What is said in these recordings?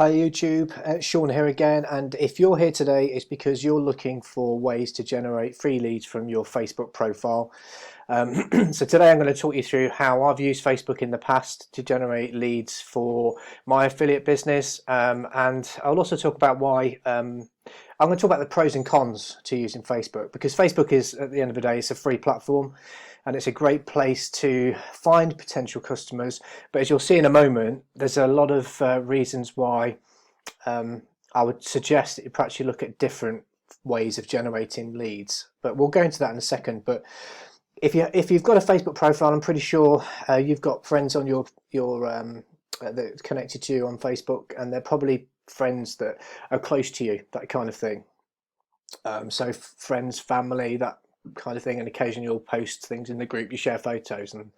Hi YouTube, Sean here again, and if you're here today it's because you're looking for ways to generate free leads from your Facebook profile. So today I'm going to talk you through how I've used Facebook in the past to generate leads for my affiliate business, and I'll also talk about why I'm going to talk about the pros and cons to using Facebook, because Facebook is, at the end of the day, it's a free platform and it's a great place to find potential customers. But as you'll see in a moment, there's a lot of reasons why I would suggest that you perhaps you look at different ways of generating leads. But we'll go into that in a second. But if you've got a Facebook profile, I'm pretty sure you've got friends on your that are connected to you on Facebook, and they're probably friends that are close to you, that kind of thing. So friends, family, that kind of thing, and occasionally you'll post things in the group, you share photos, and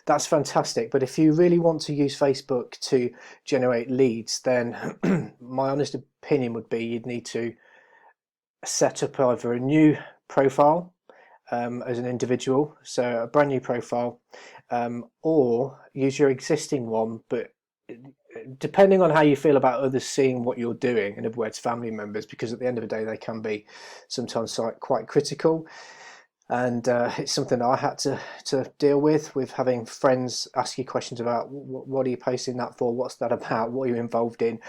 that's fantastic. But if you really want to use Facebook to generate leads, then my honest opinion would be you'd need to set up either a new profile as an individual, so a brand new profile, or use your existing one, but depending on how you feel about others seeing what you're doing, in other words family members, because at the end of the day they can be sometimes quite critical. And it's something I had to deal with having friends ask you questions about what are you posting that for, what's that about, what are you involved in.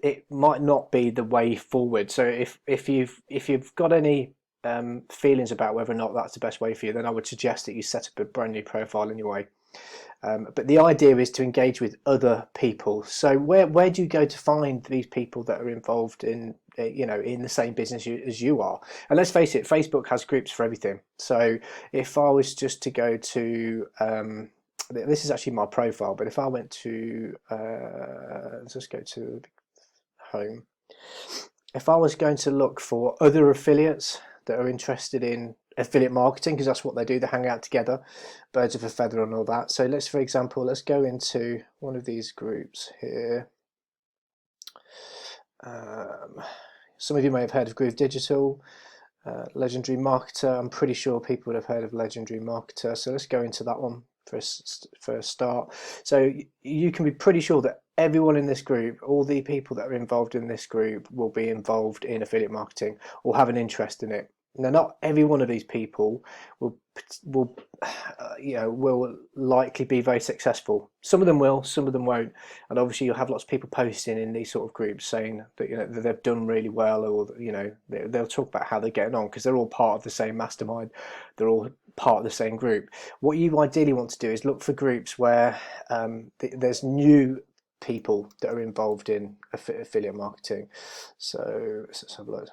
It might not be the way forward. So if you've got any feelings about whether or not that's the best way for you, then I would suggest that you set up a brand new profile anyway. But the idea is to engage with other people. So where do you go to find these people that are involved in in the same business as you are? And let's face it, Facebook has groups for everything. So if I was just to go to this is actually my profile, but if I went to let's just go to home. If I was going to look for other affiliates that are interested in affiliate marketing, because that's what they do, they hang out together, birds of a feather and all that. So let's, for example, let's go into one of these groups here. Some of you may have heard of Groove Digital, Legendary Marketer. I'm pretty sure people would have heard of Legendary Marketer, so let's go into that one for a start. So you can be pretty sure that everyone in this group, all the people that are involved in this group, will be involved in affiliate marketing or have an interest in it. Now, not every one of these people will will likely be very successful. Some of them will, some of them won't, and obviously you'll have lots of people posting in these sort of groups saying that that they've done really well, or they'll talk about how they're getting on, because they're all part of the same mastermind, they're all part of the same group. What you ideally want to do is look for groups where there's new people that are involved in affiliate marketing. So let's have a look.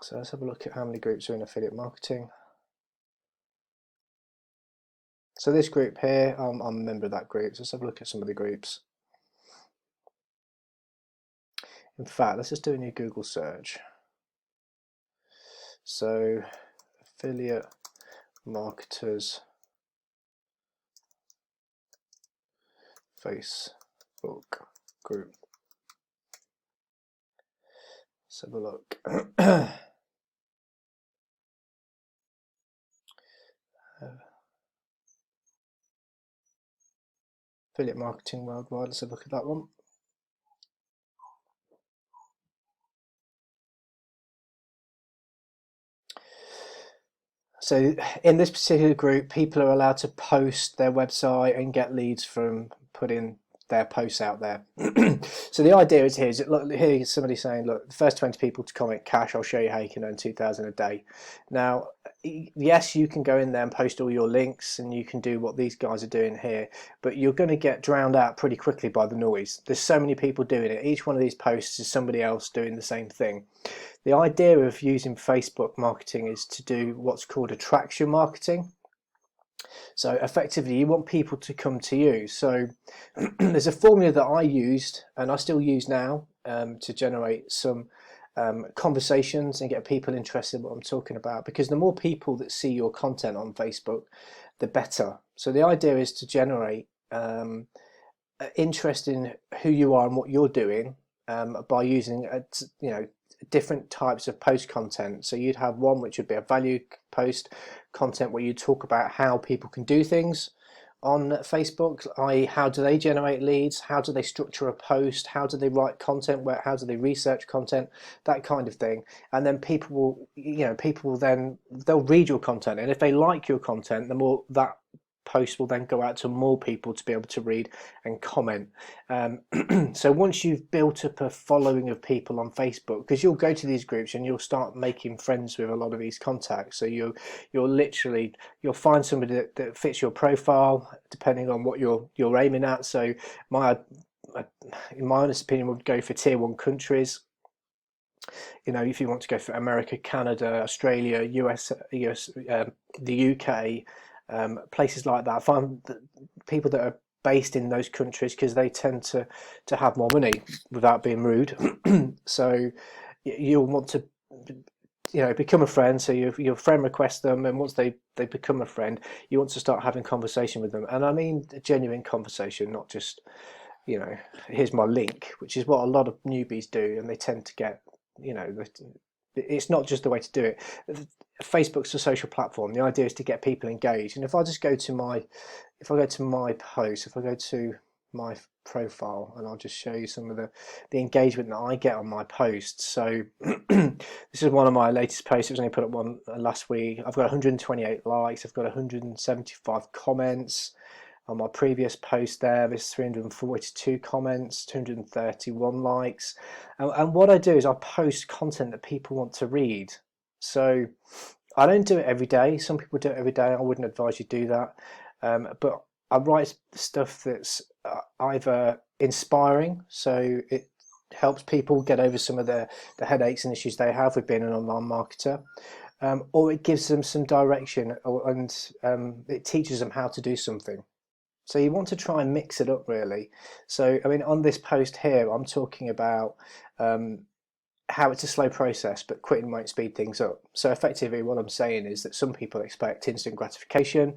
So let's have a look at how many groups are in affiliate marketing. So this group here, I'm a member of that group. So let's have a look at some of the groups. In fact, let's just do a new Google search. So affiliate marketers Facebook group. Let's have a look. Affiliate marketing worldwide. Let's have a look at that one. So in this particular group, people are allowed to post their website and get leads from putting their posts out there. So the idea is here, look, here's somebody saying, look, the first 20 people to comment cash, I'll show you how you can earn 2,000 a day. Now, yes, you can go in there and post all your links and you can do what these guys are doing here, but you're going to get drowned out pretty quickly by the noise. There's so many people doing it. Each one of these posts is somebody else doing the same thing. The idea of using Facebook marketing is to do what's called attraction marketing. So effectively you want people to come to you. So there's a formula that I used and I still use now to generate some conversations and get people interested in what I'm talking about, because the more people that see your content on Facebook, the better. So the idea is to generate interest in who you are and what you're doing by using different types of post content. So you'd have one which would be a value post content where you talk about how people can do things, on Facebook, i.e. how do they generate leads, how do they structure a post, how do they write content, how do they research content, that kind of thing. And then people will, people will then, they'll read your content, and if they like your content, the more that post will then go out to more people to be able to read and comment. So once you've built up a following of people on Facebook, because you'll go to these groups and you'll start making friends with a lot of these contacts, so you'll find somebody that fits your profile depending on what you're aiming at. So in my honest opinion, would go for tier 1 countries. If you want to go for America, Canada, Australia, US, the UK, places like that, find people that are based in those countries, because they tend to have more money, without being rude. So you'll want to become a friend. So your friend requests them, and once they become a friend, you want to start having conversation with them. And I mean a genuine conversation, not just here's my link, which is what a lot of newbies do, and they tend to get, it's not just the way to do it. Facebook's a social platform. The idea is to get people engaged. And if I just go to my post, if I go to my profile, and I'll just show you some of the engagement that I get on my posts. So this is one of my latest posts. It was only put up one last week. I've got 128 likes. I've got 175 comments. On my previous post there's 342 comments, 231 likes. And what I do is I post content that people want to read. So I don't do it every day. Some people do it every day. I wouldn't advise you do that. But I write stuff that's either inspiring, so it helps people get over some of the headaches and issues they have with being an online marketer, or it gives them some direction, and it teaches them how to do something. So you want to try and mix it up, really. So I mean, on this post here, I'm talking about how it's a slow process, but quitting won't speed things up. So effectively what I'm saying is that some people expect instant gratification,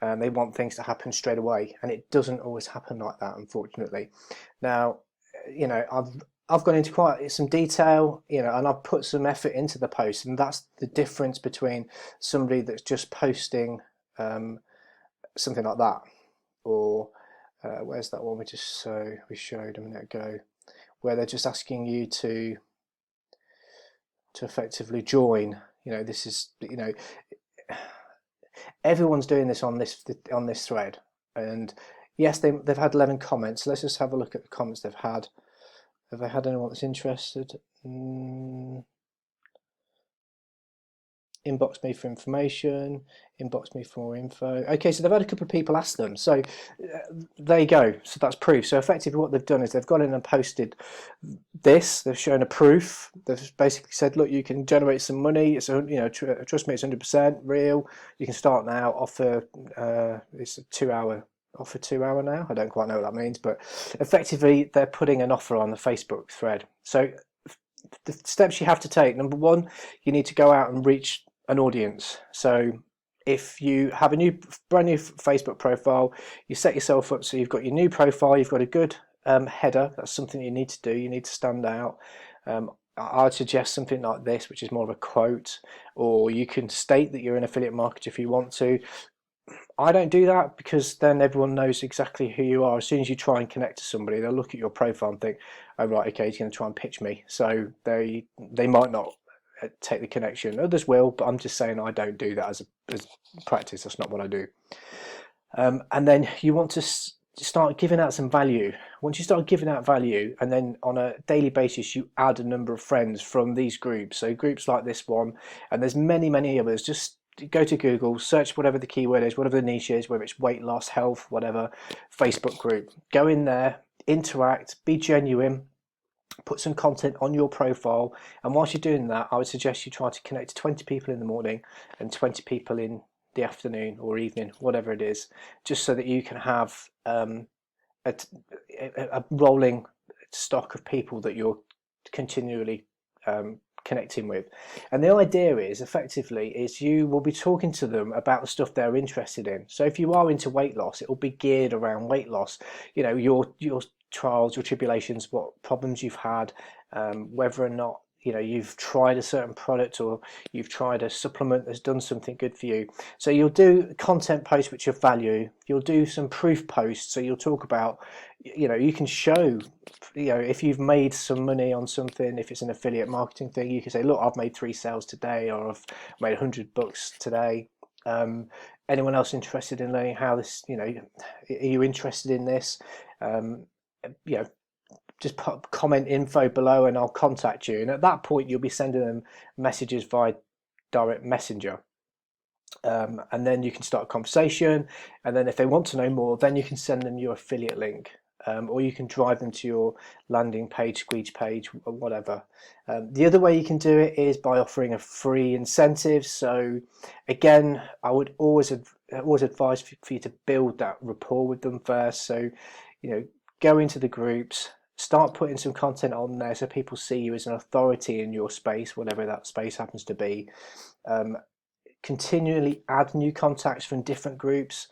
and they want things to happen straight away, and it doesn't always happen like that, unfortunately. Now, I've gone into quite some detail, and I've put some effort into the post, and that's the difference between somebody that's just posting something like that, or where's that one we showed a minute ago, where they're just asking you to effectively join. This is, everyone's doing this on this thread, and yes, they've had 11 comments. Let's just have a look at the comments they've had. Have they had anyone that's interested? Inbox me for information, inbox me for more info. Okay, so they've had a couple of people ask them, so there you go. So that's proof. So effectively what they've done is they've gone in and posted this. They've shown a proof. They've basically said, look, you can generate some money. It's trust me, it's 100% real. You can start now. Offer it's a 2-hour offer, 2-hour now. I don't quite know what that means, but effectively they're putting an offer on the Facebook thread. So the steps you have to take: number one, you need to go out and reach an audience. So if you have a brand new Facebook profile, you set yourself up so you've got your new profile, you've got a good header. That's something you need to do. You need to stand out. I'd suggest something like this, which is more of a quote, or you can state that you're an affiliate marketer if you want to. I don't do that, because then everyone knows exactly who you are. As soon as you try and connect to somebody, they'll look at your profile and think, oh right, okay, he's going to try and pitch me. So they might not take the connection. Others will, but I'm just saying I don't do that as practice. That's not what I do. And then you want to start giving out some value. Once you start giving out value, and then on a daily basis you add a number of friends from these groups, so groups like this one, and there's many others. Just go to Google, search whatever the keyword is, whatever the niche is, whether it's weight loss, health, whatever, Facebook group. Go in there, interact, be genuine, put some content on your profile, and whilst you're doing that, I would suggest you try to connect to 20 people in the morning and 20 people in the afternoon or evening, whatever it is, just so that you can have a rolling stock of people that you're continually connecting with. And the idea is effectively you will be talking to them about the stuff they're interested in. So if you are into weight loss, it will be geared around weight loss, your trials, your tribulations, what problems you've had, whether or not you've tried a certain product, or you've tried a supplement that's done something good for you. So you'll do content posts which are value. You'll do some proof posts. So you'll talk about, you can show, if you've made some money on something. If it's an affiliate marketing thing, you can say, look, I've made 3 sales today, or I've made $100 today. Anyone else interested in learning how this, are you interested in this? Just put comment info below and I'll contact you. And at that point, you'll be sending them messages via direct messenger. And then you can start a conversation. And then if they want to know more, then you can send them your affiliate link. Or you can drive them to your landing page, squeeze page, or whatever. The other way you can do it is by offering a free incentive. So again, I would always advise for you to build that rapport with them first. So, go into the groups, start putting some content on there so people see you as an authority in your space, whatever that space happens to be. Continually add new contacts from different groups.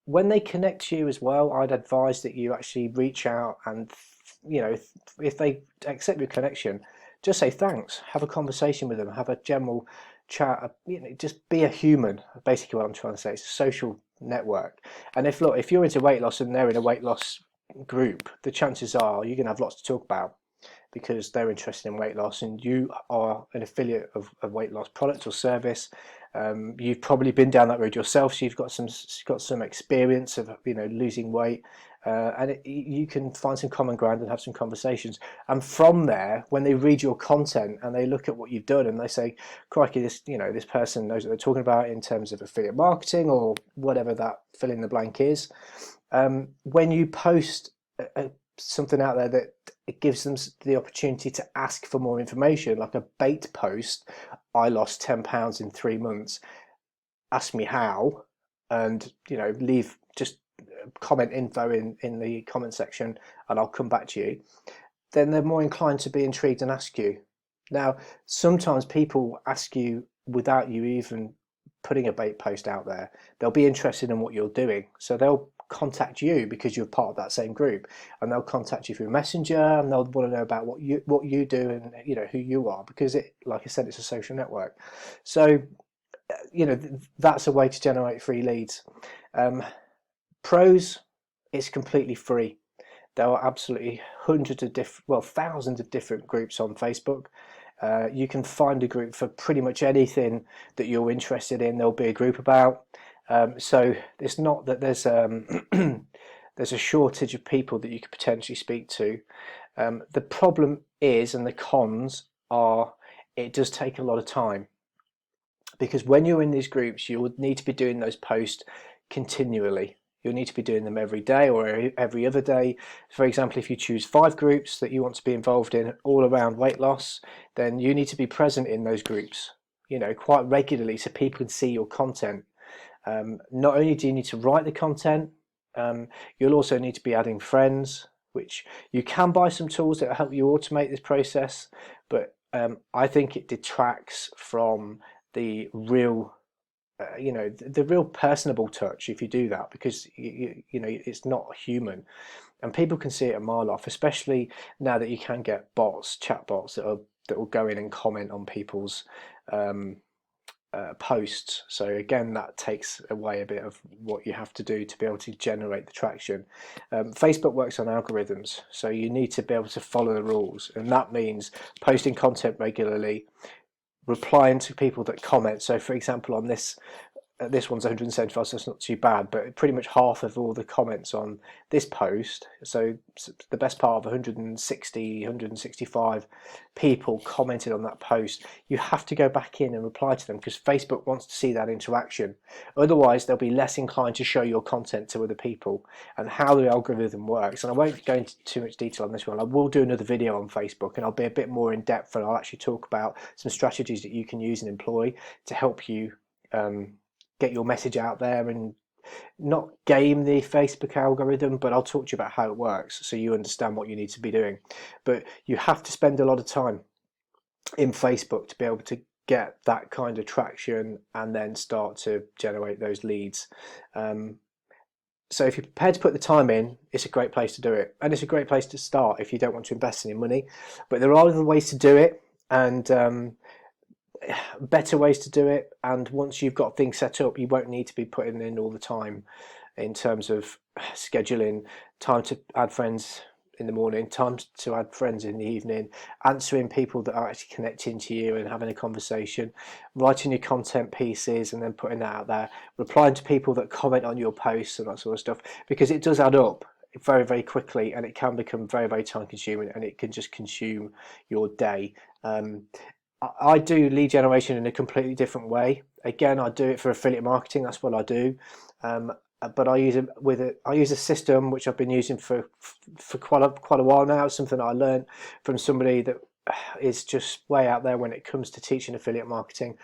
When they connect to you as well, I'd advise that you actually reach out and, if they accept your connection, just say thanks, have a conversation with them, have a general chat, just be a human. Basically what I'm trying to say, it's a social network. And if you're into weight loss and they're in a weight loss group, the chances are you're going to have lots to talk about, because they're interested in weight loss and you are an affiliate of a weight loss product or service. You've probably been down that road yourself, so you've got some experience of losing weight, and you can find some common ground and have some conversations. And from there, when they read your content and they look at what you've done and they say, crikey, this person knows what they're talking about in terms of affiliate marketing or whatever that fill in the blank is. When you post something out there that it gives them the opportunity to ask for more information, like a bait post, I lost 10 pounds in 3 months, ask me how, and leave just comment info in the comment section and I'll come back to you, then they're more inclined to be intrigued and ask you. Now, sometimes people ask you without you even putting a bait post out there. They'll be interested in what you're doing, so they'll contact you because you're part of that same group, and they'll contact you through Messenger, and they'll want to know about what you do and who you are, because like I said, it's a social network. So that's a way to generate free leads. Pros, it's completely free. There are absolutely thousands of different groups on Facebook. You can find a group for pretty much anything that you're interested in. There'll be a group about. So it's not that there's there's a shortage of people that you could potentially speak to. The problem is, and the cons are, it does take a lot of time, because when you're in these groups, you would need to be doing those posts continually. You'll need to be doing them every day or every other day. For example, if you choose 5 groups that you want to be involved in all around weight loss, then you need to be present in those groups, quite regularly, so people can see your content. Not only do you need to write the content, you'll also need to be adding friends, which you can buy some tools that will help you automate this process, but I think it detracts from the real the real personable touch if you do that, because it's not human, and people can see it a mile off, especially now that you can get chat bots that will go in and comment on people's posts. So again, that takes away a bit of what you have to do to be able to generate the traction. Facebook works on algorithms, so you need to be able to follow the rules, and that means posting content regularly, replying to people that comment. So for example, on this one's 175, so it's not too bad, but pretty much half of all the comments on this post, so the best part of 165 people commented on that post, you have to go back in and reply to them, because Facebook wants to see that interaction. Otherwise, they'll be less inclined to show your content to other people. And how the algorithm works, and I won't go into too much detail on this one, I will do another video on Facebook and I'll be a bit more in depth, and I'll actually talk about some strategies that you can use and employ to help you get your message out there and not game the Facebook algorithm, but I'll talk to you about how it works so you understand what you need to be doing. But you have to spend a lot of time in Facebook to be able to get that kind of traction and then start to generate those leads. So if you're prepared to put the time in, it's a great place to do it, and it's a great place to start if you don't want to invest any money. But there are other ways to do it, and better ways to do it. And once you've got things set up, you won't need to be putting in all the time in terms of scheduling time to add friends in the morning, time to add friends in the evening, answering people that are actually connecting to you and having a conversation, writing your content pieces and then putting that out there, replying to people that comment on your posts and that sort of stuff, because it does add up very, very quickly, and it can become very, very time consuming, and it can just consume your day. I do lead generation in a completely different way. Again, I do it for affiliate marketing. That's what I do. But I use a system which I've been using for quite a while now. It's something that I learned from somebody that is just way out there when it comes to teaching affiliate marketing,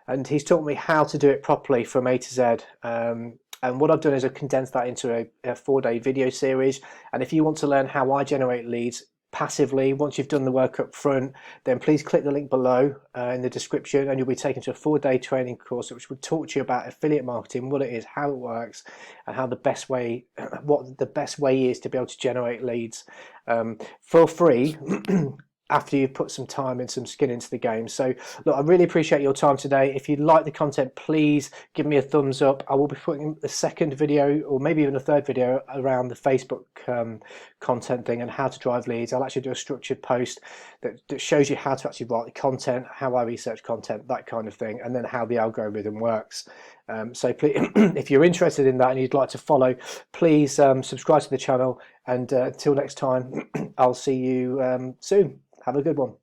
and he's taught me how to do it properly from A to Z. And what I've done is I've condensed that into a 4-day video series. And if you want to learn how I generate leads passively, once you've done the work up front, then please click the link below in the description, and you'll be taken to a 4-day training course which will talk to you about affiliate marketing, what it is, how it works, and how the best way, what the best way is to be able to generate leads for free after you've put some time and some skin into the game. So look, I really appreciate your time today. If you like the content, please give me a thumbs up. I will be putting a second video, or maybe even a third video, around the Facebook content thing and how to drive leads. I'll actually do a structured post that shows you how to actually write the content, how I research content, that kind of thing, and then how the algorithm works. So please, if you're interested in that and you'd like to follow, please subscribe to the channel, and until next time, I'll see you soon. Have a good one.